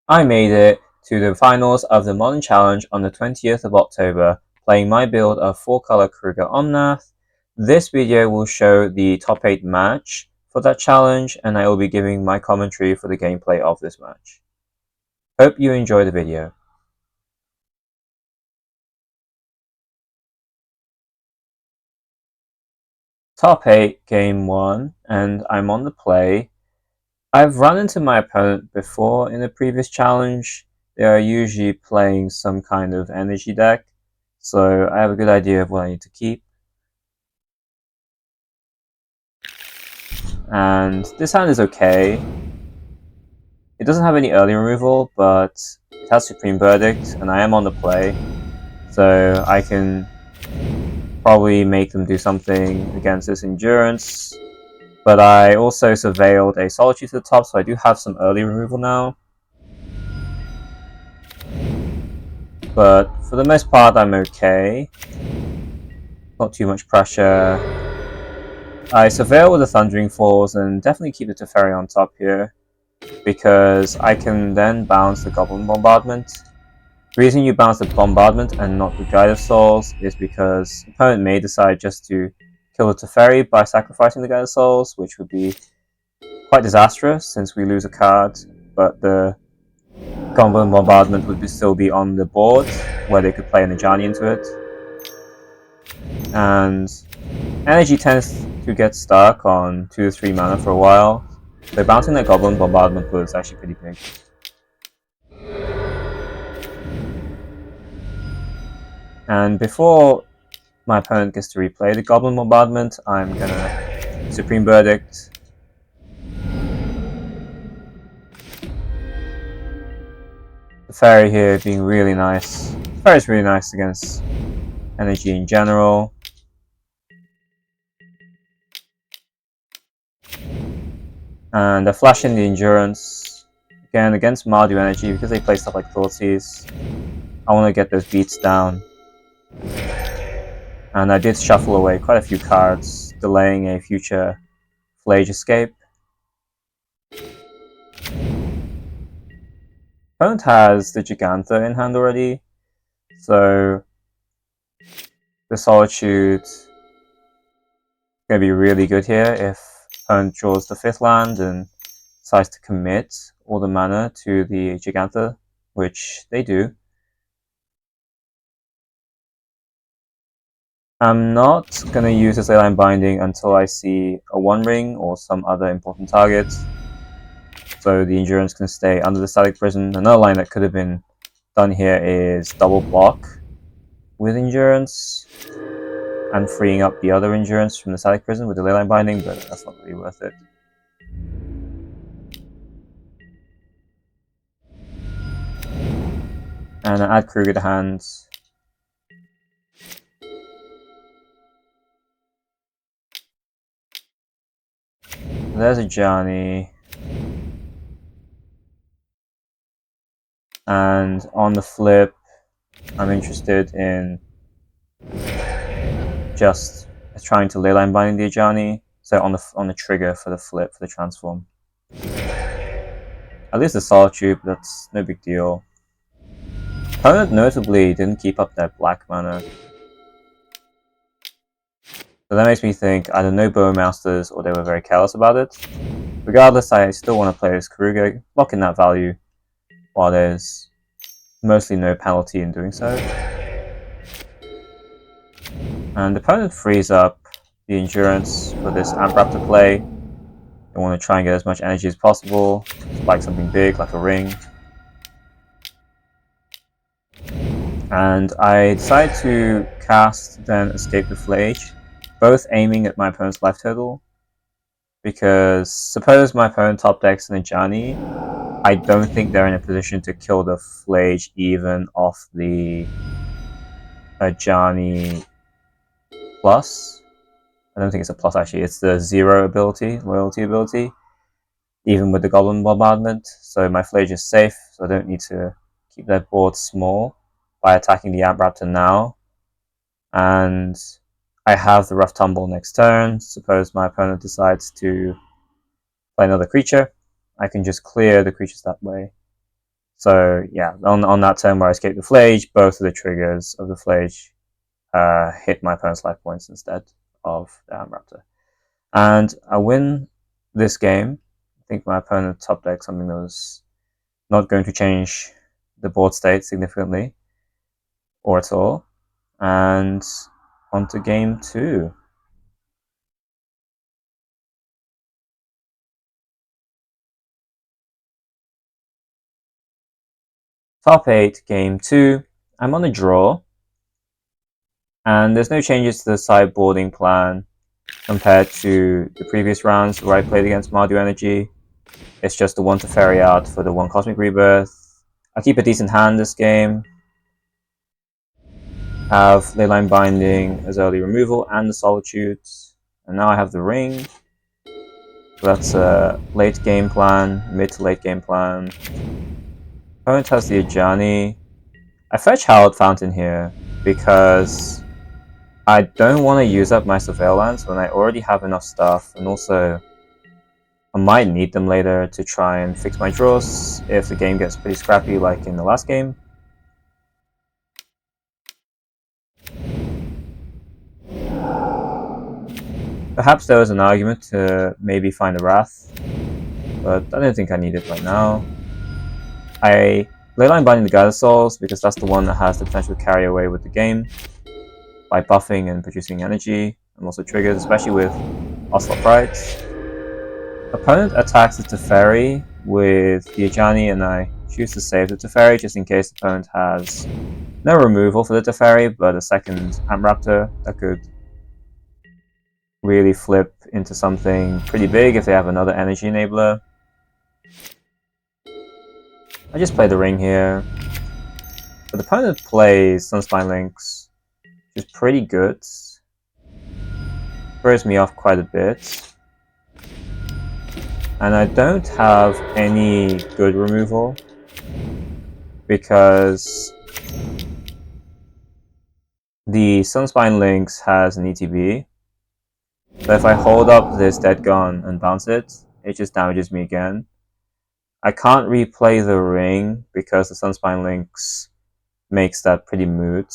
I made it to the finals of the Modern Challenge on the 20th of October, playing my build of 4-color Keruga Omnath. This video will show the top 8 match for that challenge, and I will be giving my commentary for the gameplay of this match. Hope you enjoy the video. Top 8, Game 1, and I'm on the play. I've run into my opponent before in a previous challenge. They are usually playing some kind of energy deck, so I have a good idea of what I need to keep. And this hand is okay. It doesn't have any early removal, but it has Supreme Verdict, and I am on the play, so I can probably make them do something against this Endurance. But I also surveilled a Solitude to the top, so I do have some early removal now. But for the most part, I'm okay. Not too much pressure. I surveil with the Thundering Falls and definitely keep the Teferi on top here, because I can then bounce the Goblin Bombardment. The reason you bounce the Bombardment and not the Guide of Souls is because the opponent may decide just to kill the Teferi by sacrificing the Guide of Souls, which would be quite disastrous since we lose a card, but the Goblin Bombardment would still be on the board where they could play an Ajani into it. And energy tends to get stuck on 2 to 3 mana for a while, so bouncing that Goblin Bombardment was actually pretty big. And before my opponent gets to replay the Goblin Bombardment, I'm gonna Supreme Verdict. The Fairy here being really nice. The Fairy's really nice against energy in general. And the Flash in the Endurance. Again, against Mardu energy, because they play stuff like Thoughtseize, I want to get those beats down. And I did shuffle away quite a few cards, delaying a future Flage escape. Opponent has the Gigantha in hand already, so the Solitude is going to be really good here if opponent draws the 5th land and decides to commit all the mana to the Gigantha, which they do. I'm not going to use this Leyline Binding until I see a One Ring or some other important target, so the Endurance can stay under the Static Prison. Another line that could have been done here is double block with Endurance and freeing up the other Endurance from the Static Prison with the Leyline Binding, but that's not really worth it. And I add Keruga to hand. There's a Johnny. And on the flip, I'm interested in just trying to Leyline Binding the Ajani. So on the trigger for the flip, for the transform. At least the Solitude, but that's no big deal. Opponent notably didn't keep up their black mana. So that makes me think either no Bowmasters or they were very careless about it. Regardless, I still want to play this Keruga, lock in that value, while there's mostly no penalty in doing so. And the opponent frees up the Endurance for this Amp to play. They want to try and get as much energy as possible, spike something big like a ring. And I decide to cast then Escape the Flage, both aiming at my opponent's life total. Because suppose my opponent top decks an Ajani, I don't think they're in a position to kill the Flage even off the Ajani plus. I don't think it's a plus actually, it's the 0 ability, loyalty ability, even with the Goblin Bombardment. So my Flage is safe, so I don't need to keep their board small by attacking the Amp Raptor now. And I have the Rough Tumble next turn. Suppose my opponent decides to play another creature, I can just clear the creatures that way. So yeah, on that turn where I escaped the Flage, both of the triggers of the Flage hit my opponent's life points instead of the Raptor. And I win this game. I think my opponent top decked something that was not going to change the board state significantly or at all. And on to game 2. Top 8, game 2. I'm on a draw, and there's no changes to the sideboarding plan compared to the previous rounds where I played against Mardu Energy. It's just the 1 Teferi out for the 1 Cosmic Rebirth. I keep a decent hand this game. Have Leyline Binding as early removal and the Solitudes. And now I have the Ring. So that's a late game plan, mid to late game plan. Opponent has the Ajani. I fetch Hallowed Fountain here because I don't want to use up my Surveil lands when I already have enough stuff, and also I might need them later to try and fix my draws if the game gets pretty scrappy like in the last game. Perhaps there was an argument to maybe find a Wrath, but I don't think I need it right now. I Leyline Binding the Gather Souls because that's the one that has the potential to carry away with the game by buffing and producing energy, and also triggers, especially with Ocelot Bright. Opponent attacks the Teferi with the Ajani, and I choose to save the Teferi just in case the opponent has no removal for the Teferi, but a second Amp Raptor that could really flip into something pretty big if they have another energy enabler. I just play the Ring here. But the opponent plays Sunspine Links, which is pretty good. Throws me off quite a bit. And I don't have any good removal because the Sunspine Links has an ETB. So if I hold up this Dead Gun and bounce it, it just damages me again. I can't replay the Ring because the Sunspine Links makes that pretty moot.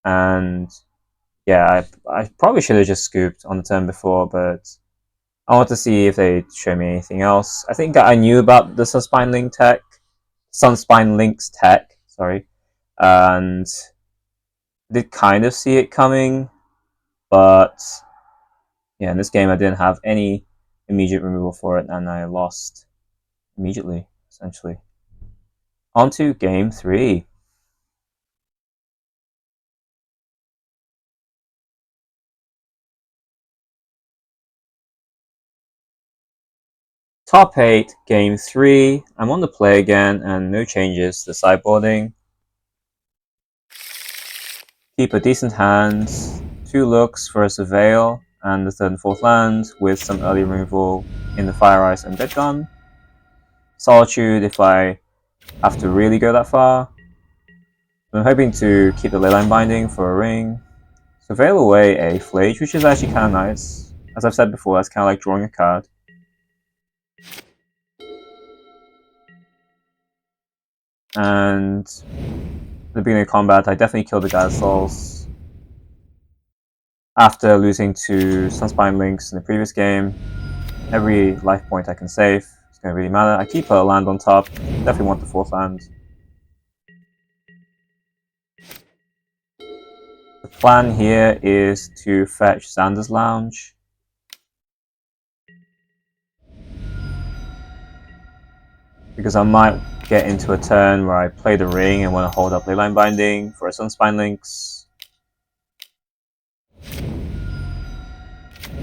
And yeah, I probably should have just scooped on the turn before, but I want to see if they show me anything else. I think I knew about the Sunspine Links tech, sorry, and did kind of see it coming, but yeah, in this game I didn't have any immediate removal for it, and I lost immediately, essentially. On to game 3. Top 8, game 3. I'm on the play again, and no changes to sideboarding. Keep a decent hand, 2 looks for a Surveil, and the 3rd and 4th land with some early removal in the Fire Ice and Dead Gun. Solitude if I have to really go that far. I'm hoping to keep the Leyline Binding for a Ring. Surveil away a Flage, which is actually kind of nice. As I've said before, that's kind of like drawing a card. And at the beginning of combat, I definitely killed the Gather Souls. After losing to Sunspine Links in the previous game, every life point I can save is going to really matter. I keep a land on top, definitely want the 4th land. The plan here is to fetch Xander's Lounge. Because I might get into a turn where I play the Ring and want to hold up Leyline Binding for a Sunspine Links.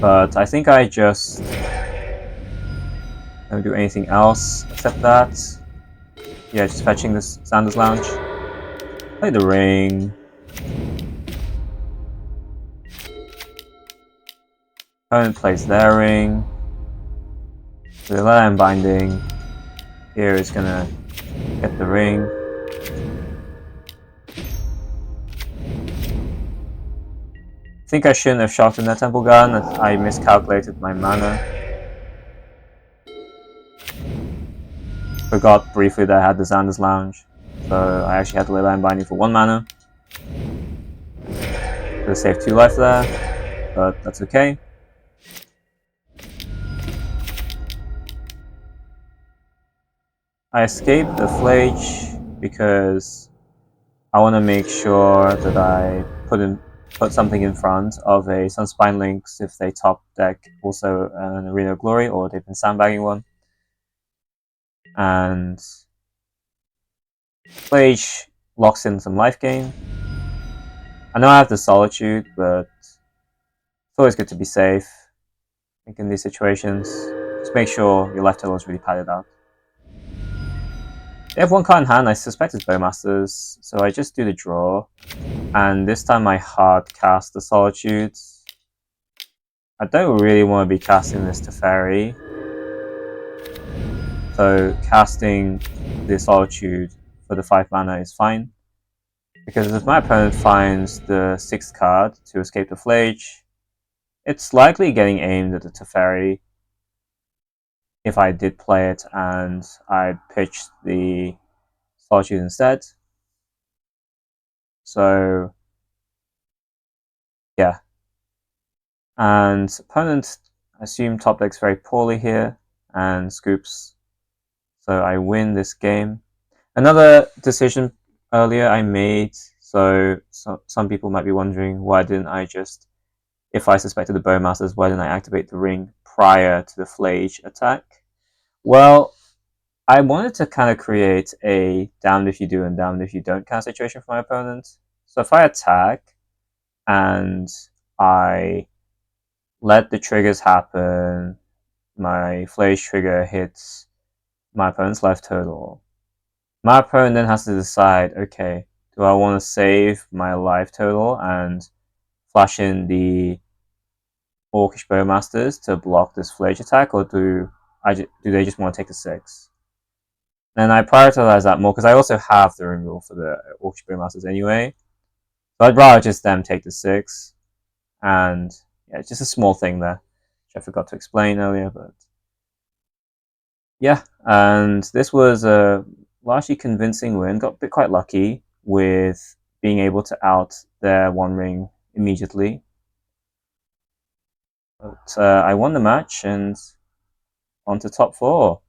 But I think I just don't do anything else except that. Yeah, just fetching this Xander's Lounge. Play the Ring. Opponent plays their Ring. The Leyline Binding here is gonna get the Ring. I think I shouldn't have shot in that Temple Gun. I miscalculated my mana. forgot briefly that I had the Xander's Lounge, so I actually had to lay Line Binding for 1 mana. Could have saved 2 life there, but that's okay. I escaped the Flage because I want to make sure that I put something in front of a Sunspine Lynx if they top deck also an Arena of Glory or they've been sandbagging one. And Flage locks in some life gain. I know I have the Solitude, but it's always good to be safe. I think in these situations, just make sure your left total is really padded out. They have 1 card in hand, I suspect it's Bowmasters, so I just do the draw. And this time I hard cast the Solitude. I don't really want to be casting this Teferi. So casting the Solitude for the 5 mana is fine. Because if my opponent finds the 6th card to escape the Flage, it's likely getting aimed at the Teferi if I did play it and I pitched the Solitude instead. So, yeah. And opponent, I assume, top decks very poorly here and scoops. So I win this game. Another decision earlier I made, so some people might be wondering why didn't I just, if I suspected the Bowmasters, why didn't I activate the ring prior to the Flage attack? Well, I wanted to kind of create a damned if you do and damned if you don't kind of situation for my opponent. So if I attack and I let the triggers happen, my Flage trigger hits my opponent's left total. My opponent then has to decide, okay, do I want to save my life total and flash in the Orcish Bowmasters to block this Flage attack, or do they just want to take the 6? And I prioritize that more because I also have the removal for the Orcish Bowmasters anyway. So I'd rather just them take the 6. And yeah, it's just a small thing there, which I forgot to explain earlier, but yeah, and this was a largely convincing win. Got quite lucky with being able to out their 1 ring immediately. But I won the match and on to top 4.